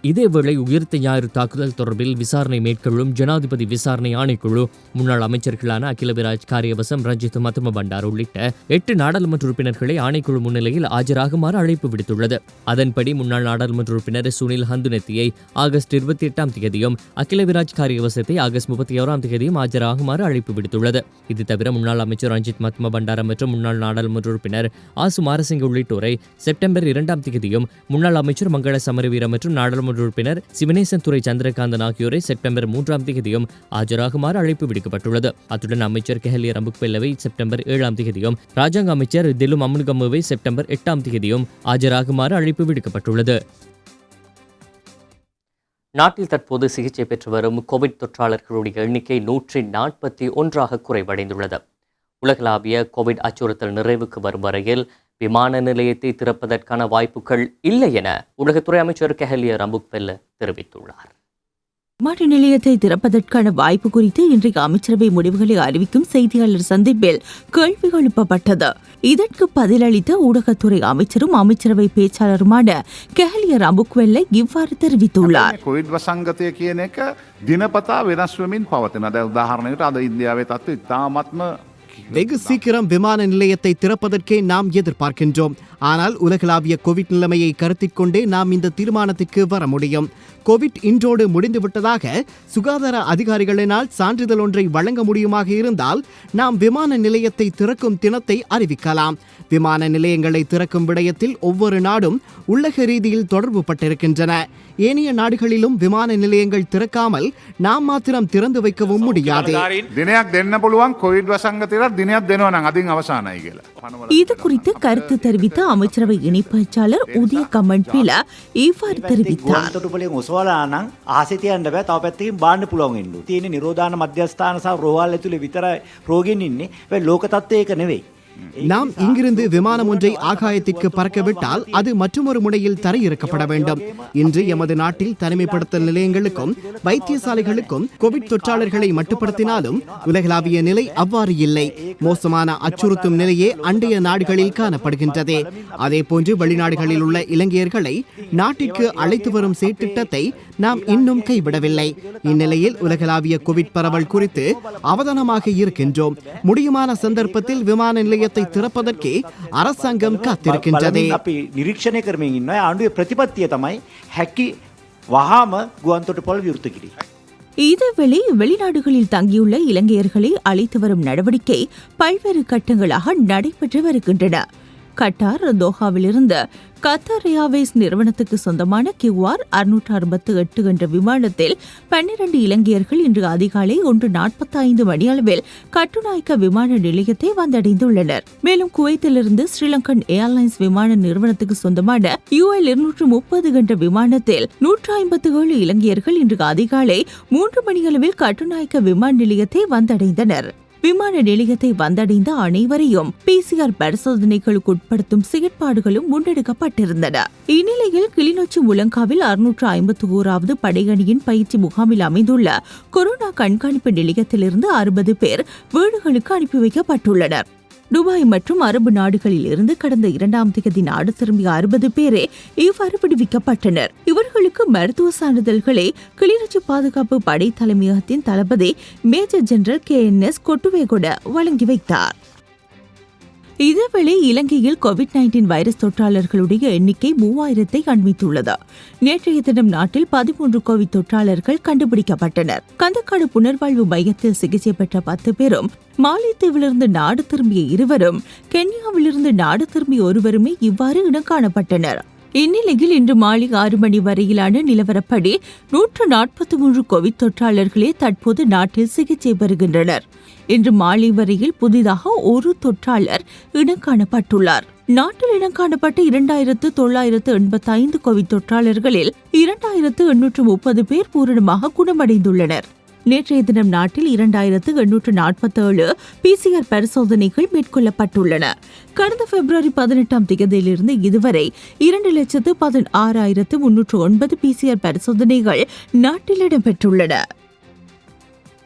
A: இதேவேளை உயிர்த்த ஞாயிறு தாக்குதல் தொடர்பில் விசாரணை மேற்கொள்ளும் ஜனாதிபதி விசாரணை ஆணைக்குழு முன்னாள் அமைச்சர்களான அகிலவிராஜ் காரியவசம், ரஞ்சித் மத்தும பண்டார் உள்ளிட்ட 8 நாடாளுமன்ற உறுப்பினர்களை ஆணைக்குழு முன்னிலையில் ஆஜராகுமாறு அழைப்பு விடுத்துள்ளது. அதன்படி முன்னாள் நாடாளுமன்ற உறுப்பினர் சுனில் ஹந்துனெத்தியை ஆகஸ்ட் 28ஆம் தேதியும் அகிலவிராஜ் காரியவசத்தை ஆகஸ்ட் 31ஆம் தேதியும் ஆஜராகுமாறு அழைப்பு விடுத்துள்ளது. இது தவிர முன்னாள் அமைச்சர் ரஞ்சித் மத்தும பண்டார மற்றும் முன்னாள் நாடாளுமன்ற உறுப்பினர் ஆசு மாரசிங்க உள்ளிட்டோரை செப்டம்பர் 2ஆம் தேதியும் முன்னாள் அமைச்சர் மங்கள சமரவீர மற்றும் நாடாளுமன்ற நாடாளுமன்ற உறுப்பினர் சிவனேசன் துரை சந்திரகாந்தன் ஆகியோரை செப்டம்பர் 3ஆம் தேதியும் ஆஜராகுமாறு அழைப்பு விடுக்கப்பட்டுள்ளது. அத்துடன் அமைச்சர் கெஹலிய ரம்புக்வெல்லவை செப்டம்பர் 7ஆம் தேதியும் ராஜாங்க அமைச்சர் திலும் அமுனுகமுவை செப்டம்பர் 8ஆம் தேதியும் ஆஜராகுமாறு அழைப்பு விடுக்கப்பட்டுள்ளது. நாட்டில் தற்போது சிகிச்சை பெற்று வரும் கோவிட் தொற்றாளர்களுடைய எண்ணிக்கை 141 குறைவடைந்துள்ளது. உலகளாவிய கோவிட் அச்சுறுத்தல் நிறைவுக்கு வரும் வரையில் விமான நிலையத்தை திறப்பதற்கான வாய்ப்புகள் இல்லை என உலகத்துறை அமைச்சர் கெஹலிய ரம்புக்வெல்ல தெரிவித்துள்ளார்.
Q: விமான நிலையத்தை திறப்பதற்கான வாய்ப்பு குறித்து இன்றைய அமைச்சரவை முடிவுகளை அறிவிக்கும் செய்தியாளர் சந்திப்பில் கேள்வி எழுப்பப்பட்டது. இதற்கு பதிலளித்த ஊடகத்துறை அமைச்சரும் அமைச்சரவை பேச்சாளருமான கெஹலிய ரம்புக்வெல்ல இவ்வாறு தெரிவித்துள்ளார்.
D: කොවිඩ් වසංගතය කියන එක දිනපතා වෙනස් වෙමින් පවතින. දැන් උදාහරණයකට අද ඉන්දියාවේ තත්ත්වය ඉතාමත්ම
J: வெகு சீக்கிரம் விமான நிலையத்தை திறப்பதற்கே நாம் எதிர்பார்க்கின்றோம். ஆனால் உலகளாவிய கோவிட் நிலைமையை கருத்தில் கொண்டே நாம் இந்த தீர்மானத்திற்கு வர முடியும். கோவிட் இன்றோடு முடிந்துவிட்டதாக சுகாதார அதிகாரிகளினால் சான்றிதழ் ஒன்றை வழங்க முடியுமாக இருந்தால் நாம் விமான நிலையத்தை திறக்கும் தினத்தை அறிவிக்கலாம். விமான நிலையங்களை திறக்கும் விடயத்தில் ஒவ்வொரு நாடும் உள்ளக ரீதியில் தொடர்பு பட்டிருக்கின்றன. ஏனைய நாடுகளிலும் விமான நிலையங்கள் திறக்காமல் நாம் மாத்திரம் திறந்து வைக்கவும் முடியாது.
D: දිනයක් දෙන්න පුළුවන් කොවිඩ් වසංගතයට දිනයක් දෙනවා නම් අදින් අවසానයි කියලා.
Q: இது குறித்து கருத்து தெரிவித்த அமைச்சரவை இணைப்பேச்சாளர் உதய கமන්பில இவ்வாறு தெரிவித்தார்.
L: තොටුපලෙන් ඔසවලා නම් ආසෙ තියන්න බෑ. තව පැත්තකින් බාන්න පුළුවන් වෙන්න. තියෙන නිරෝධාන මධ්‍යස්ථාන සහ රෝහල් ඇතුලේ විතරයි රෝගීන් ඉන්නේ. ඒ ලෝක තත්ත්වය ඒක නෙවෙයි.
J: நாம் இங்கிருந்து விமானம் ஒன்றை ஆகாயத்திற்கு பறக்கவிட்டால் அது மற்றொரு முனையில் தரையிறக்கப்பட வேண்டும். இன்று எமது நாட்டில் தனிமைப்படுத்தல் நிலையங்களுக்கும் வைத்தியசாலைகளுக்கும் கோவிட் தொற்றாளர்களை மட்டுப்படுத்தினாலும் உலகளாவிய நிலை அவ்வாறு இல்லை. மோசமான அச்சுறுத்தும் நிலையே அண்டைய நாடுகளில் காணப்படுகின்றது. அதேபோன்று வெளிநாடுகளில் உள்ள இலங்கையர்களை நாட்டிற்கு அழைத்து வரும் செயற்திட்டத்தை நாம் இன்னும் கைவிடவில்லை. இந்நிலையில் உலகளாவிய கோவிட் பரவல் குறித்து அவதானமாக இருக்கின்றோம். முடியுமான சந்தர்ப்பத்தில் விமான நிலையத்தை திறப்பதற்கே அரசாங்கம் காத்திருக்கின்றது.
L: අපි නිරීක්ෂණය කරමින් ඉන්නවා. ආණ්ඩුවේ ප්‍රතිපත්තිය තමයි හැකි වහාම ගුවන් තොටුපොළ විවෘත කිරීම.
Q: இதேவேளை வெளிநாடுகளில் தங்கியுள்ள இலங்கையர்களை அழைத்து வரும் நடவடிக்கை பல்வேறு கட்டங்களாக நடைபெற்று வருகின்றன. கட்டார் தோஹாவிலிருந்து கத்தார் ஏர்வேஸ் நிறுவனத்துக்கு சொந்தமான QR 668 என்ற விமானத்தில் 12 இலங்கையர்கள் இன்று அதிகாலை 1:45 மணியளவில் கட்டுநாயக்க விமான நிலையத்தை வந்தடைந்துள்ளனர். மேலும் குவைத்திலிருந்து ஸ்ரீலங்கன் ஏர்லைன்ஸ் விமான நிறுவனத்துக்கு சொந்தமான UL 230 என்ற விமானத்தில் 157 இலங்கையர்கள் இன்று அதிகாலை 3 மணியளவில் கட்டுநாயக்க விமான நிலையத்தை வந்தடைந்தனர். விமான நிலையத்தை வந்தடைந்த அனைவரையும் PCR பரிசோதனைகளுக்கு உட்படுத்தும் செயற்பாடுகளும் முன்னெடுக்கப்பட்டிருந்தன. இந்நிலையில் கிளிநொச்சி முழங்காவில் 651வது படையணியின் பயிற்சி முகாமில் அமைந்துள்ள கொரோனா கண்காணிப்பு நிலையத்திலிருந்து 60 பேர் வீடுகளுக்கு அனுப்பி வைக்கப்பட்டுள்ளனர். துபாய் மற்றும் அரபு நாடுகளில் இருந்து கடந்த 2ஆம் தேதி நாடு திரும்பிய 60 பேரே இவ்வாறு விடுவிக்கப்பட்டனர். இவர்களுக்கு மருத்துவ சான்றிதழ்களை கிளிநொச்சி பாதுகாப்பு படை தலைமையகத்தின் தளபதி மேஜர் ஜெனரல் KNS கொட்டுவேகொட வழங்கி வைத்தார். இதேவேளை இலங்கையில் COVID-19 வைரஸ் தொற்றாளர்களுடைய எண்ணிக்கை 3000-ஐ அண்மித்துள்ளது. நேற்றைய தினம் நாட்டில் 13 கோவிட் தொற்றாளர்கள் கண்டுபிடிக்கப்பட்டனர். கந்தக்காடு புனர்வாழ்வு மையத்தில் சிகிச்சை பெற்ற 10 பேரும், மாலைத்தீவிலிருந்து நாடு திரும்பிய 2வரும், கென்யாவிலிருந்து நாடு திரும்பிய 1வருமே இவ்வாறு இனம் காணப்பட்டனர். இந்நிலையில் இன்று மாலை 6 மணி வரையிலான நிலவரப்படி 143 கோவிட் தொற்றாளர்களே தற்போது நாட்டில் சிகிச்சை பெறுகின்றனர். இன்று மாலை வரையில் புதிதாக 1 தொற்றாளர் இனம் காணப்பட்டுள்ளார். நாட்டில் இனம் காணப்பட்ட 2985 கோவிட் தொற்றாளர்களில் 2830 பேர் பூரணமாக குணமடைந்துள்ளனர். நேற்றைய தினம் நாட்டில் 2847 PCR பரிசோதனைகள் மேற்கொள்ளப்பட்டுள்ளன. கடந்த பிப்ரவரி 18ஆம் தேதியிலிருந்து இதுவரை 2,16,309 PCR பரிசோதனைகள் நாட்டில் இடம்பெற்றுள்ளன.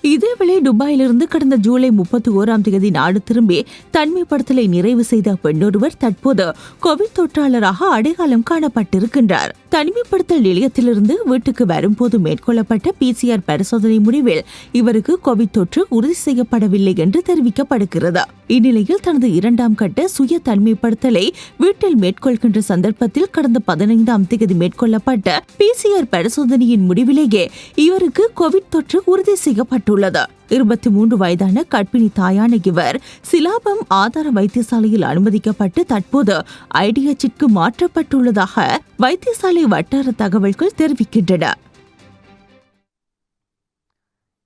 Q: இதேவேளை துபாயிலிருந்து கடந்த ஜூலை 31ஆம் தேதி நாடு திரும்பி தனிமைப்படுத்தலை நிறைவு செய்த பெண்ணொருவர் தற்போது கோவிட் தொற்றாளராக அடையாளம் காணப்பட்டிருக்கின்றார். தனிமைப்படுத்தல் நிலையத்திலிருந்து வீட்டுக்கு வரும்போது மேற்கொள்ளப்பட்ட PCR பரிசோதனை முடிவில் இவருக்கு கோவிட் தொற்று உறுதி செய்யப்படவில்லை என்று தெரிவிக்கப்படுகிறது. இந்நிலையில் தனது 2ஆம் கட்ட சுய தனிமைப்படுத்தலை வீட்டில் மேற்கொள்கின்ற சந்தர்ப்பத்தில் கடந்த 15ஆம் தேதி மேற்கொள்ளப்பட்ட PCR பரிசோதனையின் முடிவிலேயே இவருக்கு கோவிட் தொற்று உறுதி செய்யப்பட்டுள்ளது. அறிவிக்கப்பட்டுள்ளது. 23 வயதான கர்ப்பிணி தாயான இவர் சிலாபம் ஆதார வைத்தியசாலையில் அனுமதிக்கப்பட்டு தற்போது ஐடிஎச்சிற்கு மாற்றப்பட்டுள்ளதாக வைத்தியசாலை வட்டார தகவல்கள் தெரிவிக்கின்றன.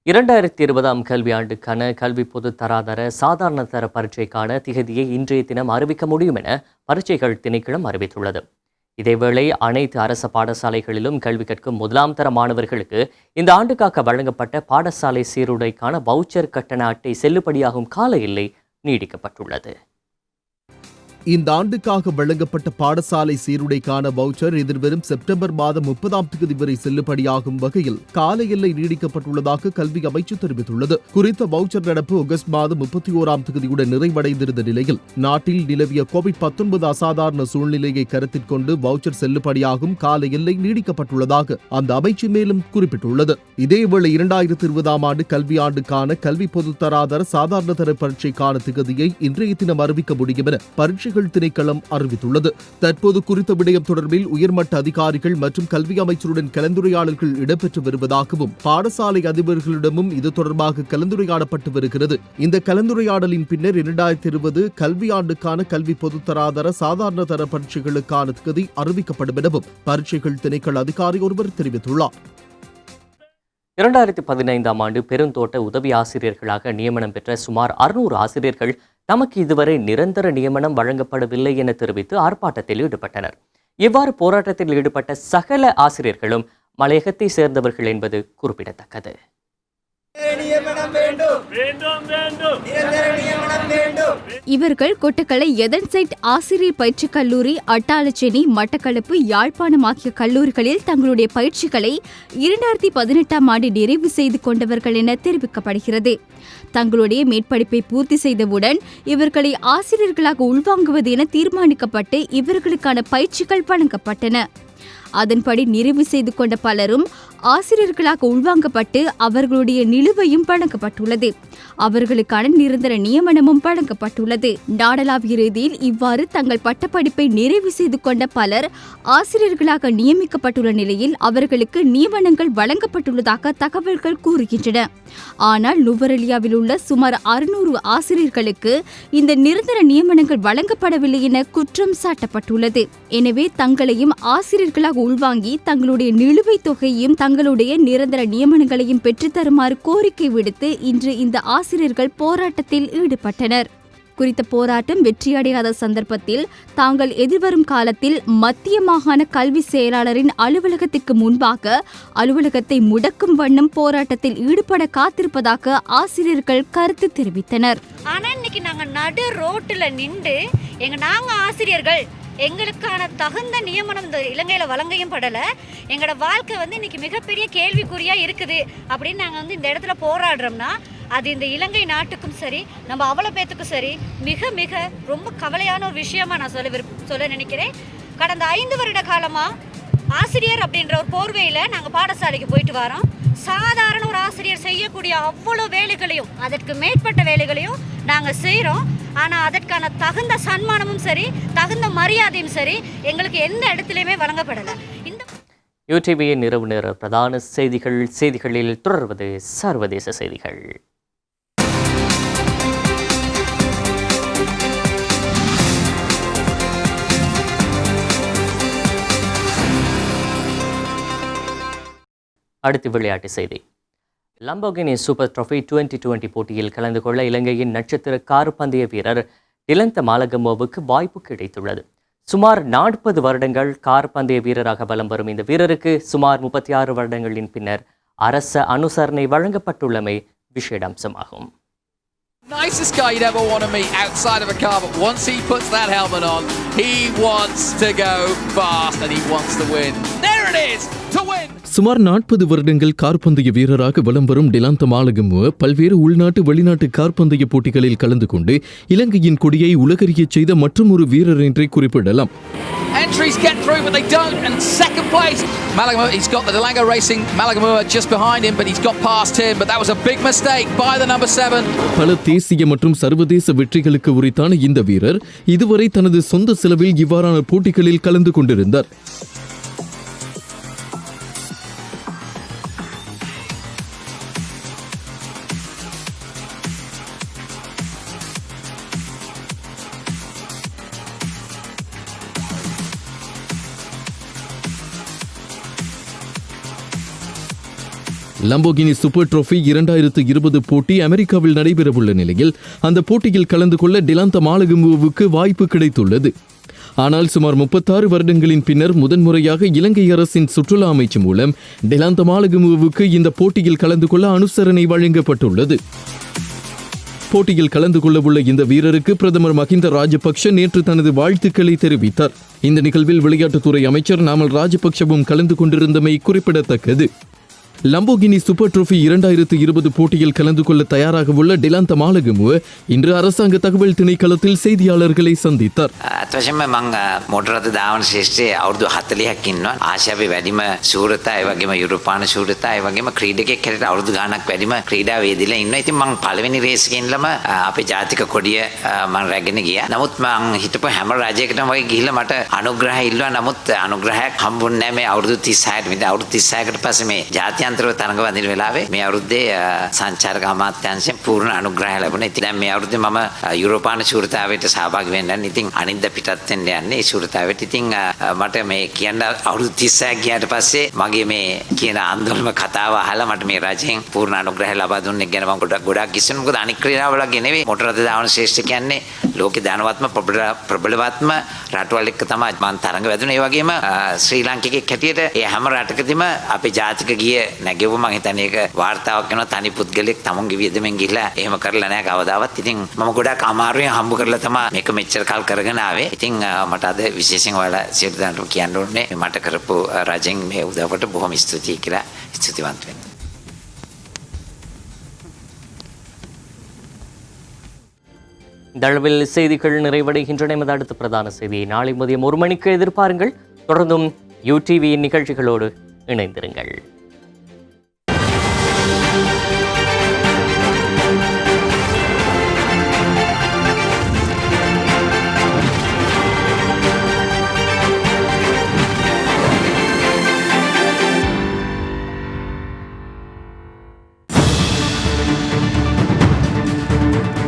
A: 2020 கல்வியாண்டுக்கான கல்வி பொது தராதர சாதாரண தர பரீட்சைக்கான திகதியை இன்றைய தினம் அறிவிக்க முடியும் என பரீட்சைகள் திணைக்களம் அறிவித்துள்ளது. இதேவேளை அனைத்து அரசு பாடசாலைகளிலும் கல்வி கற்கும் முதலாம் தர மாணவர்களுக்கு இந்த ஆண்டுக்காக வழங்கப்பட்ட பாடசாலை சீருடைக்கான வவுச்சர் கட்டண அட்டை செல்லுபடியாகும் கால எல்லை நீடிக்கப்பட்டுள்ளது.
J: இந்த ஆண்டுக்காக வழங்கப்பட்ட பாடசாலை சீருடைக்கான வவுச்சர் எதிர்வரும் செப்டம்பர் மாதம் 30ஆம் தேதி வரை செல்லுபடியாகும் வகையில் கால எல்லை நீடிக்கப்பட்டுள்ளதாக கல்வி அமைச்சு தெரிவித்துள்ளது. குறித்த வவுச்சர் நடப்பு ஆகஸ்ட் மாதம் 31ஆம் தேதியுடன் நிறைவடைந்திருந்த நிலையில் நாட்டில் நிலவிய கோவிட்-19 அசாதாரண சூழ்நிலையை கருத்தில் கொண்டு வவுச்சர் செல்லுபடியாகும் கால எல்லை நீடிக்கப்பட்டுள்ளதாக அந்த அமைச்சு மேலும் குறிப்பிட்டுள்ளது. இதேவேளை 2020ஆம் ஆண்டு கல்வியாண்டுக்கான கல்வி பொது தராதர சாதாரண தர பரீட்சைக்கான திகதியை இன்றைய தினம் அறிவிக்க முடியும் என பரீட்சைகள் திணைக்களம் அறிவித்துள்ளது. தற்போது குறித்த விடயம் தொடர்பில் உயர்மட்ட அதிகாரிகள் மற்றும் கல்வி அமைச்சருடன் கலந்துரையாடல்கள் இடம்பெற்று வருவதாகவும் பாடசாலை அதிபர்களிடமும் இது தொடர்பாக கலந்துரையாடப்பட்டு வருகிறது. இந்த கலந்துரையாடலின் பின்னர் 2020 கல்வியாண்டுக்கான கல்வி பொது தராதர சாதாரண தர பரீட்சைகளுக்கான திகதி அறிவிக்கப்படும் எனவும் பரீட்சைகள் திணைக்கள அதிகாரி ஒருவர் தெரிவித்துள்ளார்.
A: 2015ஆம் ஆண்டு பெருந்தோட்ட உதவி ஆசிரியர்களாக நியமனம் பெற்ற சுமார் 600 ஆசிரியர்கள் தமக்கு இதுவரை நிரந்தர நியமனம் வழங்கப்படவில்லை என தெரிவித்து ஆர்ப்பாட்டத்தில் ஈடுபட்டனர். இவ்வாறு போராட்டத்தில் ஈடுபட்ட சகல ஆசிரியர்களும் மலையகத்தை சேர்ந்தவர்கள் என்பது குறிப்பிடத்தக்கது.
R: இவர்கள் கொட்டக்கலை எதன்சைட் ஆசிரியர் பயிற்சி கல்லூரி, அட்டாளச்சேரி, மட்டக்களப்பு, யாழ்ப்பாணம் ஆகிய கல்லூரிகளில் தங்களுடைய பயிற்சிகளை 2018ஆம் ஆண்டு நிறைவு செய்து கொண்டவர்கள் என தெரிவிக்கப்படுகிறது. தங்களுடைய மேற்படிப்பை பூர்த்தி செய்தவுடன் இவர்களை ஆசிரியர்களாக உள்வாங்குவது என தீர்மானிக்கப்பட்டு இவர்களுக்கான பயிற்சிகள் வழங்கப்பட்டன. அதன்படி நிறைவு செய்து கொண்ட பலரும் ஆசிரியர்களாக உள்வாங்கப்பட்டு அவர்களுடைய நிலுவையும் வழங்கப்பட்டுள்ளது. அவர்களுக்கான நிரந்தர நியமனமும் வழங்கப்பட்டுள்ளது. நாடளாவிய ரீதியில் இவ்வாறு தங்கள் பட்டப்படிப்பை நிறைவு செய்து கொண்ட பலர் ஆசிரியர்களாக நியமிக்கப்பட்டுள்ள நிலையில் அவர்களுக்கு நியமனங்கள் வழங்கப்பட்டுள்ளதாக தகவல்கள் கூறுகின்றன. ஆனால் நுவரெலியாவில் உள்ள சுமார் 600 ஆசிரியர்களுக்கு இந்த நிரந்தர நியமனங்கள் வழங்கப்படவில்லை என குற்றம் சாட்டப்பட்டுள்ளது. எனவே தங்களையும் ஆசிரியர்களாக உள்வாங்கி தங்களுடைய நிலுவைத் தொகையையும் தங்களுடைய நிரந்தர நியமனங்களையும் பெற்றுத்தருமாறு கோரிக்கை விடுத்து இன்று இந்த ஆசிரியர்கள் போராட்டத்தில் ஈடுபட்டனர். குறித்த போராட்டம் வெற்றியடையாத சந்தர்ப்பத்தில் தாங்கள் எதிர்வரும் காலத்தில் மத்திய மாகாண கல்வி செயலாளரின் அலுவலகத்திற்கு முன்பாக அலுவலகத்தை முடக்கும் வண்ணம் போராட்டத்தில் ஈடுபட காத்திருப்பதாக ஆசிரியர்கள் கருத்து தெரிவித்தனர்.
S: ஆனா இன்னைக்கு நாங்க நடு ரோட்டுல நின்று நாங்க ஆசிரியர்கள் எங்களுக்கான தகுந்த நியமனம் இந்த இலங்கையில வழங்கையும் படல, எங்களோட வாழ்க்கை இன்னைக்கு மிகப்பெரிய கேள்விக்குறியா இருக்குது அப்படின்னு நாங்க இந்த இடத்துல போராடுறோம்னா அது இந்த இலங்கை நாட்டுக்கும் சரி நம்ம அவ்வளவு பேத்துக்கும் சரி மிக மிக ரொம்ப கவலையான ஒரு விஷயமா நான் சொல்ல நினைக்கிறேன். கடந்த 5 வருட காலமா ஆசிரியர் அப்படின்ற ஒரு போர்வையில நாங்க பாடசாலைக்கு போயிட்டு வரோம். சாதாரண ஒரு ஆசிரியர் செய்யக்கூடிய அவ்வளவு வேலைகளையும் அதற்கு மேற்பட்ட வேலைகளையும் நாங்க செய்யறோம். ஆனா அதற்கான தகுந்த சன்மானமும் சரி தகுந்த மரியாதையும் சரி எங்களுக்கு எந்த இடத்துலையுமே வழங்கப்படல.
A: யூடிவியின் இரவு நேர பிரதான செய்திகளில் தொடர்வது சர்வதேச செய்திகள். அடுத்து விளையாட்டு செய்தி. லம்போகினி சூப்பர் ட்ரோஃபி 2020 போட்டியில் கலந்து கொள்ள இலங்கையின் நட்சத்திர கார் பந்தய வீரர் டிலந்த மாலகமோவுக்கு வாய்ப்பு கிடைத்துள்ளது. சுமார் 40 வருடங்கள் கார் பந்தய வீரராக வலம் வரும் இந்த வீரருக்கு சுமார் 36 வருடங்களின் பின்னர் அரச அனுசரணை வழங்கப்பட்டுள்ளமை விசேட அம்சமாகும்.
T: Nicest guy you'd ever want to meet outside of a car, but once he puts that helmet on, he wants to go fast and he wants to win. There it is, to win!
B: சுமார் 40 வருடங்கள் கார்பந்தய வீரராக வலம் வரும் டிலாந்த மாலகமுவ பல்வேறு உள்நாட்டு வெளிநாட்டு கார்பந்தய போட்டிகளில் கலந்து கொண்டு இலங்கையின் கொடியை உலகறியச் செய்த மற்றொரு வீரர் என்றே குறிப்பிடலாம்.
T: Entries get through, but they don't. And second place, Malagamua. He's got the Delango Racing Malagamua just behind him, but he's got past him. But that was a big mistake by the number 7.
B: பல தேசிய மற்றும் சர்வதேச வெற்றிகளுக்கு உரித்தான இந்த வீரர் இதுவரை தனது சொந்த செலவில் இவ்வாறான போட்டிகளில் கலந்து கொண்டிருந்தார். லம்போகினி சூப்பர் டிரோஃபி 2020 போட்டி அமெரிக்காவில் நடைபெறவுள்ள நிலையில் அந்த போட்டியில் கலந்து கொள்ள டிலாந்த மாலகமுவுக்கு வாய்ப்பு கிடைத்துள்ளது. ஆனால் சுமார் 36 வருடங்களின் பின்னர் முதன்முறையாக இலங்கை அரசின் சுற்றுலா அமைச்சு மூலம் டிலாந்த மாலகமுவுக்கு இந்த போட்டியில் கலந்து கொள்ள அனுசரணை வழங்கப்பட்டுள்ளது. போட்டியில் கலந்து கொள்ளவுள்ள இந்த வீரருக்கு பிரதமர் மஹிந்த ராஜபக்ஷ நேற்று தனது வாழ்த்துக்களை தெரிவித்தார். இந்த நிகழ்வில் விளையாட்டுத்துறை அமைச்சர் நாமல் ராஜபக்ஷவும் கலந்து கொண்டிருந்தமை குறிப்பிடத்தக்கது. லம்போகினி சூப்பர் டிரோஃபி 2020 போட்டியில் கலந்து கொள்ள தயாராக உள்ள டிலாந்த மாலகமுව இன்று அரசாங்க தகவல் திணைக்களத்தில் செய்தியாளர்களை சந்தித்தார்.
U: අත්වශයෙන්ම මං මොටර් රථ ධාවන ශිෂ්ටයේ අවුරුදු 40ක් ඉන්නවා. ආසියාවේ වැඩිම ශූරතා, ඒ වගේම යුරෝපාන ශූරතා, ඒ වගේම ක්‍රීඩකයෙක් හැටියට අවුරුදු ගාණක් වැඩිම ක්‍රීඩාවේ යෙදিলা ඉන්නවා. ඉතින් මං පළවෙනි රේස් එකේ ඉඳලම අපේ ජාතික කොඩිය මං රැගෙන ගියා. නමුත් මං හිතපු හැම රජයකටම වගේ ගිහිල්ලා මට අනුග්‍රහය ඉල්ලුවා. නමුත් අනුග්‍රහයක් හම්බුන්නේ නැහැ මේ අවුරුදු 36ට. මේ අවුරුදු 36කට පස්සේ මේ ජාත්‍යන්තරව තරඟ වදින වෙලාවේ මේ අවුරුද්දේ සංචාරක අමාත්‍යාංශයෙන් පූර්ණ අනුග්‍රහය ලැබුණා. ඉතින් දැන් මේ අවුරුද්දේ මම යුරෝපාන ශූරතාවයට සහභාගී වෙන්න යන්නේ. ඉතින් අනිද්දා පිටත් වෙන්න යන්නේ ඒ ශූරතාවයට. ඉතින් මට මේ කියන්න අවුරුදු 36ක් ගියාට පස්සේ මගේ මේ කියන ආందోලන කතාව අහලා මට මේ රජයෙන් පූර්ණ අනුග්‍රහය ලබා දුන්න එක ගැන මම ගොඩක් කිසිම මොකද අනික් ක්‍රීඩාවල වගේ නෙවෙයි. මොටර රථ ධාවන ශ්‍රේෂ්ඨ කියන්නේ ලෝකේ ධනවත්ම ප්‍රබලවත්ම රටවල් එක්ක තමයි මම තරඟ වැදුනේ. ඒ වගේම ශ්‍රී ලාංකිකයෙක් හැටියට ඒ හැම රටකදීම අපේ ජාතික ගිය නැගෙව මම හිතන්නේ ඒක වාර්තාවක් කරනවා. තනි පුද්ගලෙක් තමුන්ගේ වියදමෙන් ගිහිල්ලා එහෙම කරලා නැහැ කවදාවත්. ඉතින් මම ගොඩක් අමාරුවෙන් හම්බ කරලා තමයි මේක මෙච්චර කල් කරගෙන ආවේ. ඉතින් මට අද විශේෂයෙන් ඔයාලා සියලු දෙනාටම කියන්න ඕනේ මට කරපු රජෙන් මේ උදව්වට බොහොම ස්තුතියි කියලා ස්තුතිවන්ත වෙන්න.
A: தளவில் செய்திகள் நிறைவடைகின்றன. எமது அடுத்த பிரதான செய்தியை நாளை மதியம் 1 மணிக்கு எதிர்பாருங்கள். தொடர்ந்தும் UTVயின் நிகழ்ச்சிகளோடு இணைந்திருங்கள்.